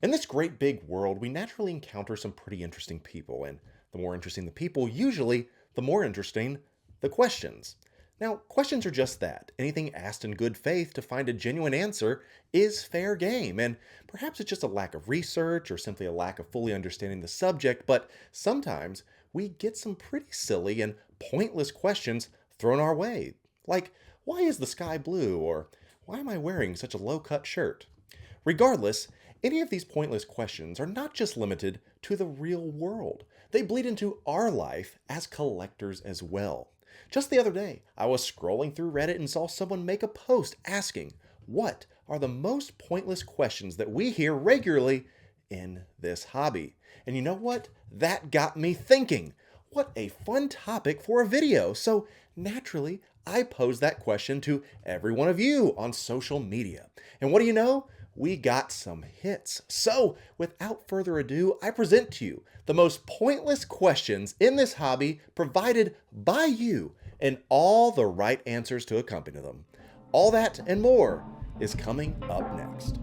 In this great big world, we naturally encounter some pretty interesting people, and the more interesting the people, usually, the more interesting the questions. Now, questions are just that. Anything asked in good faith to find a genuine answer is fair game, and perhaps it's just a lack of research or simply a lack of fully understanding the subject, but sometimes we get some pretty silly and pointless questions thrown our way. Like, why is the sky blue? Or why am I wearing such a low cut shirt? Regardless, any of these pointless questions are not just limited to the real world. They bleed into our life as collectors as well. Just the other day, I was scrolling through Reddit and saw someone make a post asking, what are the most pointless questions that we hear regularly in this hobby? And you know what? That got me thinking. What a fun topic for a video. So naturally, I posed that question to every one of you on social media. And what do you know? We got some hits. So, without further ado, I present to you the most pointless questions in this hobby provided by you and all the right answers to accompany them. All that and more is coming up next.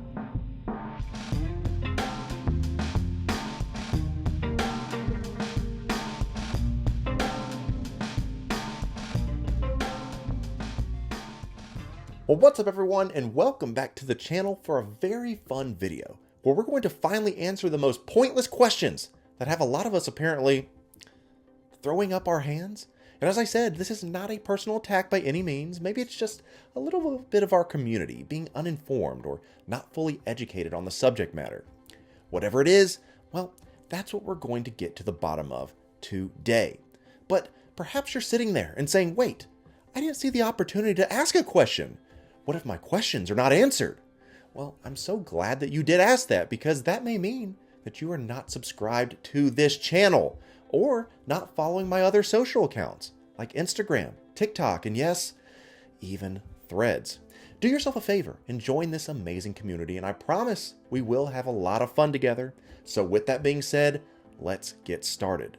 Well, what's up everyone, and welcome back to the channel for a very fun video where we're going to finally answer the most pointless questions that have a lot of us apparently throwing up our hands. And as I said, this is not a personal attack by any means. Maybe it's just a little bit of our community being uninformed or not fully educated on the subject matter. Whatever it is, well, that's what we're going to get to the bottom of today. But perhaps you're sitting there and saying, wait, I didn't see the opportunity to ask a question. What if my questions are not answered? Well, I'm so glad that you did ask that, because that may mean that you are not subscribed to this channel or not following my other social accounts like Instagram, TikTok, and yes, even Threads. Do yourself a favor and join this amazing community, and I promise we will have a lot of fun together. So with that being said, let's get started.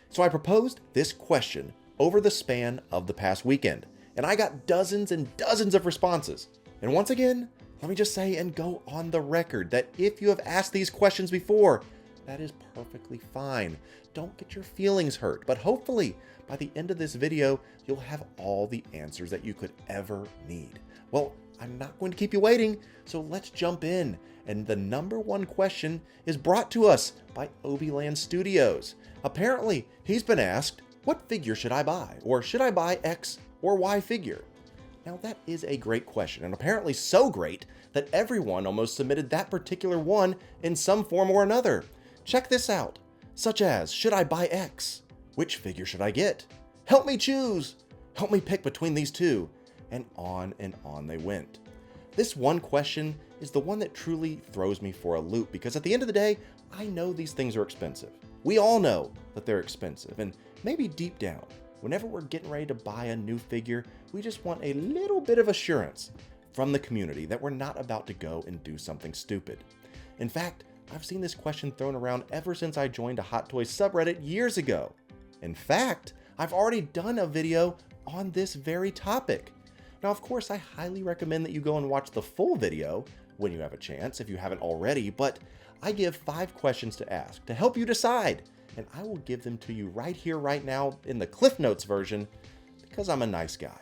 So I proposed this question over the span of the past weekend, and I got dozens and dozens of responses. And once again, let me just say and go on the record that if you have asked these questions before, that is perfectly fine. Don't get your feelings hurt, but hopefully by the end of this video, you'll have all the answers that you could ever need. Well, I'm not going to keep you waiting, so let's jump in. And the number one question is brought to us by Obiland Studios. Apparently, he's been asked, what figure should I buy? Or should I buy X or Y figure? Now that is a great question, and apparently so great that everyone almost submitted that particular one in some form or another. Check this out, such as, should I buy X? Which figure should I get? Help me choose! Help me pick between these two. And on they went. This one question is the one that truly throws me for a loop, because at the end of the day, I know these things are expensive. We all know that they're expensive, and maybe deep down, whenever we're getting ready to buy a new figure, we just want a little bit of assurance from the community that we're not about to go and do something stupid. In fact, I've seen this question thrown around ever since I joined a Hot Toys subreddit years ago. In fact, I've already done a video on this very topic. Now, of course, I highly recommend that you go and watch the full video when you have a chance, if you haven't already, but I give 5 questions to ask to help you decide, and I will give them to you right here, right now, in the Cliff Notes version, because I'm a nice guy.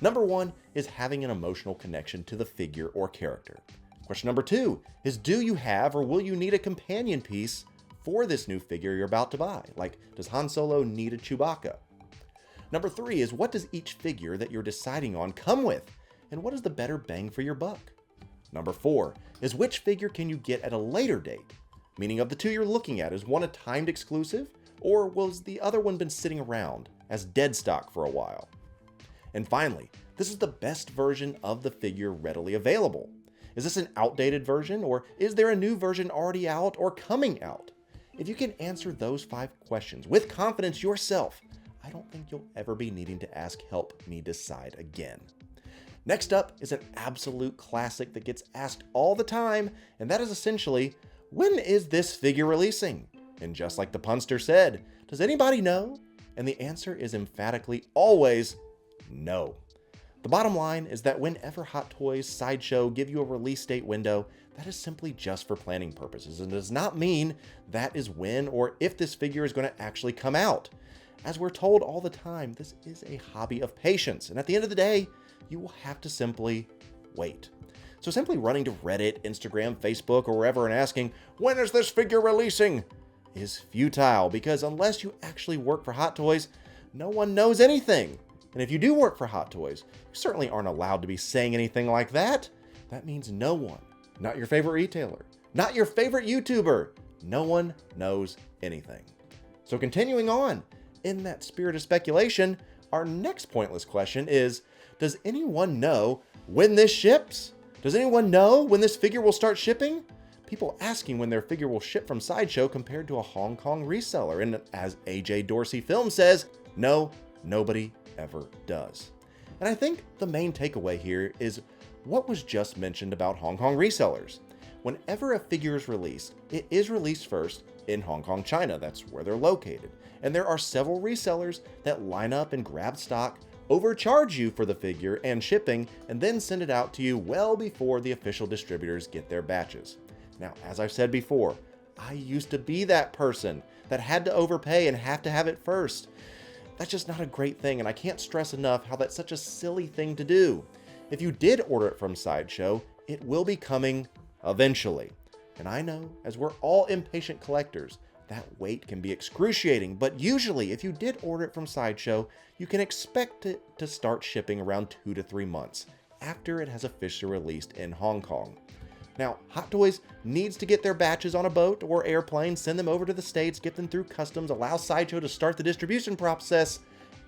Number 1 is having an emotional connection to the figure or character. Question number 2 is, do you have or will you need a companion piece for this new figure you're about to buy? Like, does Han Solo need a Chewbacca? Number 3 is, what does each figure that you're deciding on come with? And what is the better bang for your buck? Number 4 is, which figure can you get at a later date? Meaning, of the two you're looking at, is one a timed exclusive, or was the other one been sitting around as dead stock for a while? And finally, this is the best version of the figure readily available. Is this an outdated version, or is there a new version already out or coming out? If you can answer those 5 questions with confidence yourself, I don't think you'll ever be needing to ask help me decide again. Next up is an absolute classic that gets asked all the time, and that is essentially, when is this figure releasing? And just like the punster said, does anybody know? And the answer is emphatically always no. The bottom line is that whenever Hot Toys, Sideshow give you a release date window, that is simply just for planning purposes and does not mean that is when or if this figure is going to actually come out. As we're told all the time, this is a hobby of patience, and at the end of the day, you will have to simply wait. So simply running to Reddit, Instagram, Facebook, or wherever and asking, when is this figure releasing, is futile, because unless you actually work for Hot Toys, no one knows anything. And if you do work for Hot Toys, you certainly aren't allowed to be saying anything like that. That means no one, not your favorite retailer, not your favorite YouTuber, no one knows anything. So continuing on, in that spirit of speculation, our next pointless question is, does anyone know when this ships? Does anyone know when this figure will start shipping? People asking when their figure will ship from Sideshow compared to a Hong Kong reseller. And as AJ Dorsey Film says, no, nobody ever does. And I think the main takeaway here is what was just mentioned about Hong Kong resellers. Whenever a figure is released, it is released first in Hong Kong, China. That's where they're located. And there are several resellers that line up and grab stock, overcharge you for the figure and shipping, and then send it out to you well before the official distributors get their batches. Now, as I've said before, I used to be that person that had to overpay and have to have it first. That's just not a great thing, and I can't stress enough how that's such a silly thing to do. If you did order it from Sideshow, it will be coming eventually. And I know, as we're all impatient collectors, that wait can be excruciating, but usually if you did order it from Sideshow, you can expect it to start shipping around 2 to 3 months after it has officially released in Hong Kong. Now, Hot Toys needs to get their batches on a boat or airplane, send them over to the States, get them through customs, allow Sideshow to start the distribution process,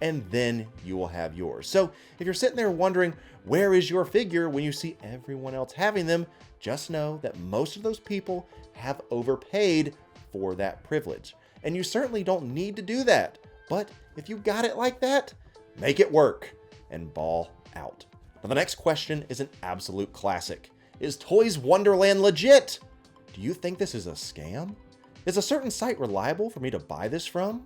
and then you will have yours. So if you're sitting there wondering, where is your figure when you see everyone else having them, just know that most of those people have overpaid for that privilege. And you certainly don't need to do that. But if you got it like that, make it work and ball out. Now, the next question is an absolute classic. Is Toys Wonderland legit? Do you think this is a scam? Is a certain site reliable for me to buy this from?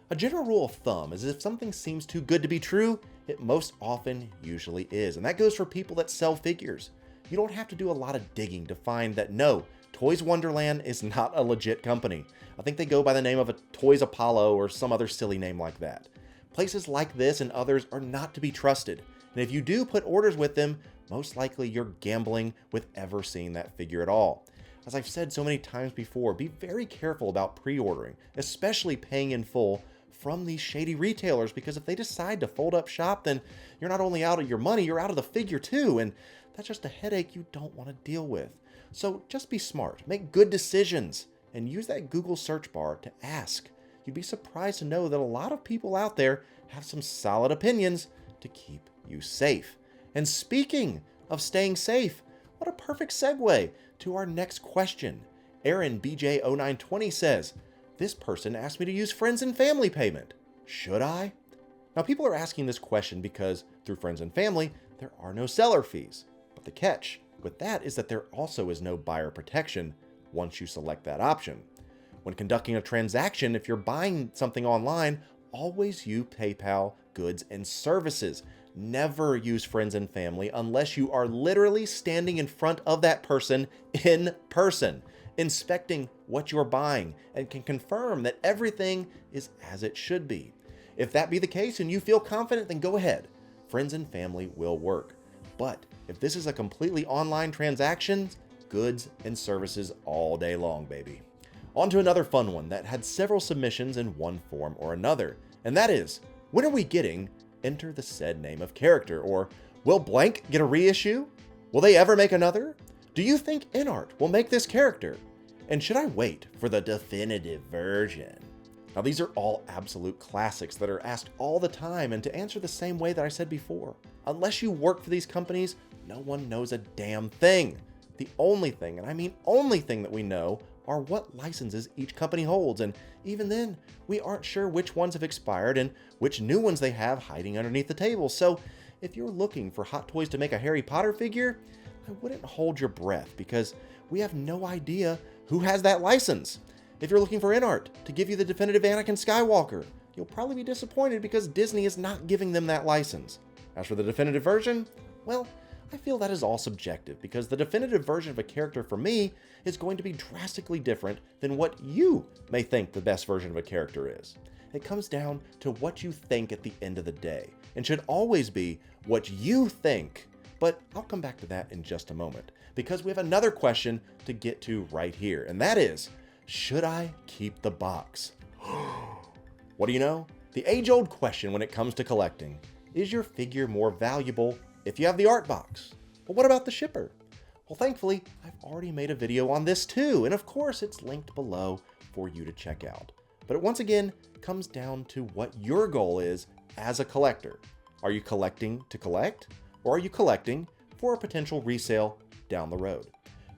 A general rule of thumb is if something seems too good to be true, it most often usually is. And that goes for people that sell figures. You don't have to do a lot of digging to find that no, Toys Wonderland is not a legit company. I think they go by the name of a Toys Apollo or some other silly name like that. Places like this and others are not to be trusted. And if you do put orders with them, most likely you're gambling with ever seeing that figure at all. As I've said so many times before, be very careful about pre-ordering, especially paying in full from these shady retailers, because if they decide to fold up shop, then you're not only out of your money, you're out of the figure too, and that's just a headache you don't want to deal with. So just be smart, make good decisions, and use that Google search bar to ask. You'd be surprised to know that a lot of people out there have some solid opinions to keep you safe. And speaking of staying safe, what a perfect segue to our next question. Aaron BJ0920 says, this person asked me to use friends and family payment. Should I? Now, people are asking this question because through friends and family, there are no seller fees. But the catch with that is that there also is no buyer protection once you select that option. When conducting a transaction, if you're buying something online, always use PayPal goods and services. Never use friends and family unless you are literally standing in front of that person in person, inspecting what you're buying and can confirm that everything is as it should be. If that be the case and you feel confident, then go ahead. Friends and family will work. But if this is a completely online transaction, goods and services all day long, baby. On to another fun one that had several submissions in one form or another, and that is, when are we getting enter the said name of character? Or will blank get a reissue? Will they ever make another? Do you think InArt will make this character? And should I wait for the definitive version? Now, these are all absolute classics that are asked all the time, and to answer the same way that I said before, unless you work for these companies, no one knows a damn thing. The only thing, and I mean only thing that we know, are what licenses each company holds, and even then, we aren't sure which ones have expired and which new ones they have hiding underneath the table. So if you're looking for Hot Toys to make a Harry Potter figure, I wouldn't hold your breath, because we have no idea who has that license. If you're looking for InArt to give you the definitive Anakin Skywalker, you'll probably be disappointed because Disney is not giving them that license. As for the definitive version, well, I feel that is all subjective because the definitive version of a character for me is going to be drastically different than what you may think the best version of a character is. It comes down to what you think at the end of the day, and should always be what you think. But I'll come back to that in just a moment, because we have another question to get to right here, and that is, should I keep the box? What do you know? The age-old question when it comes to collecting: is your figure more valuable if you have the art box? But what about the shipper? Well, thankfully, I've already made a video on this too, and of course it's linked below for you to check out. But it once again comes down to what your goal is as a collector. Are you collecting to collect, or are you collecting for a potential resale down the road?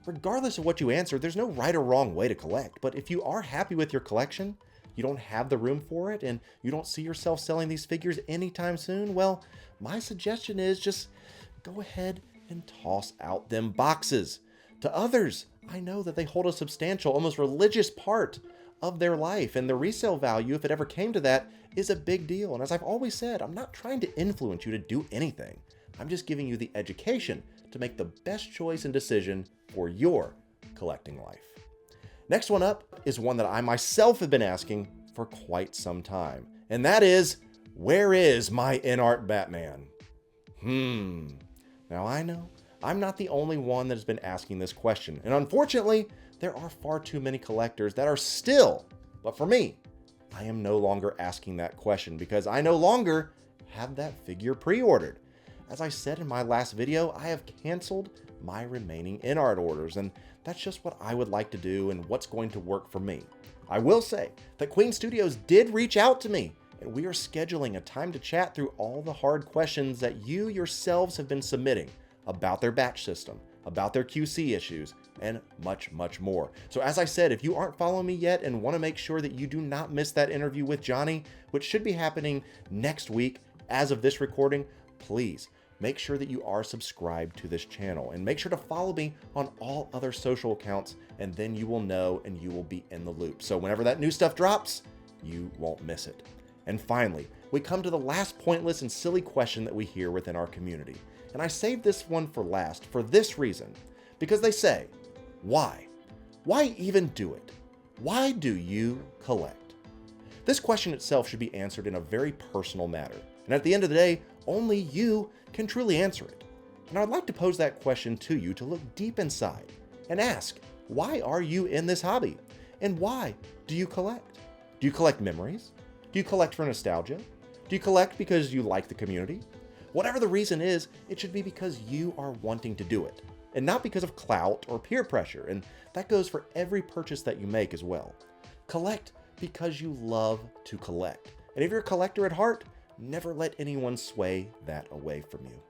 Regardless of what you answer, there's no right or wrong way to collect, but if you are happy with your collection, you don't have the room for it, and you don't see yourself selling these figures anytime soon, well, my suggestion is just go ahead and toss out them boxes. To others, I know that they hold a substantial, almost religious part of their life, and the resale value, if it ever came to that, is a big deal. And as I've always said, I'm not trying to influence you to do anything. I'm just giving you the education to make the best choice and decision for your collecting life. Next one up is one that I myself have been asking for quite some time, and that is, where is my in-art Batman? Now I know I'm not the only one that has been asking this question, and unfortunately, there are far too many collectors that are still, but for me, I am no longer asking that question because I no longer have that figure pre-ordered. As I said in my last video, I have canceled my remaining in-art orders, and that's just what I would like to do and what's going to work for me. I will say that Queen Studios did reach out to me, and we are scheduling a time to chat through all the hard questions that you yourselves have been submitting about their batch system, about their QC issues, and much, much more. So as I said, if you aren't following me yet and want to make sure that you do not miss that interview with Johnny, which should be happening next week as of this recording, please make sure that you are subscribed to this channel and make sure to follow me on all other social accounts, and then you will know and you will be in the loop. So whenever that new stuff drops, you won't miss it. And finally, we come to the last pointless and silly question that we hear within our community. And I saved this one for last for this reason, because they say, why? Why even do it? Why do you collect? This question itself should be answered in a very personal manner. And at the end of the day, only you can truly answer it. And I'd like to pose that question to you to look deep inside and ask, why are you in this hobby? And why do you collect? Do you collect memories? Do you collect for nostalgia? Do you collect because you like the community? Whatever the reason is, it should be because you are wanting to do it, and not because of clout or peer pressure, and that goes for every purchase that you make as well. Collect because you love to collect. And if you're a collector at heart, never let anyone sway that away from you.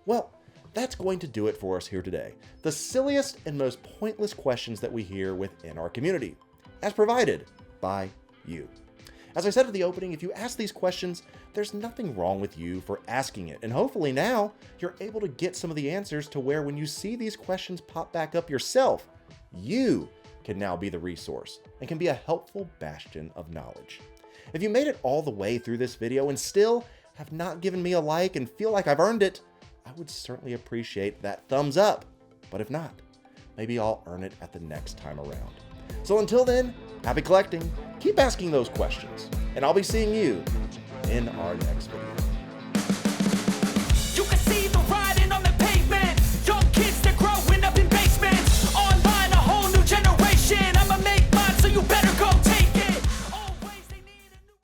Well, that's going to do it for us here today. The silliest and most pointless questions that we hear within our community, as provided by you. As I said at the opening, if you ask these questions, there's nothing wrong with you for asking it. And hopefully now you're able to get some of the answers to where when you see these questions pop back up yourself, you can now be the resource and can be a helpful bastion of knowledge. If you made it all the way through this video and still have not given me a like and feel like I've earned it, I would certainly appreciate that thumbs up. But if not, maybe I'll earn it at the next time around. So until then, happy collecting, keep asking those questions, and I'll be seeing you in our next video.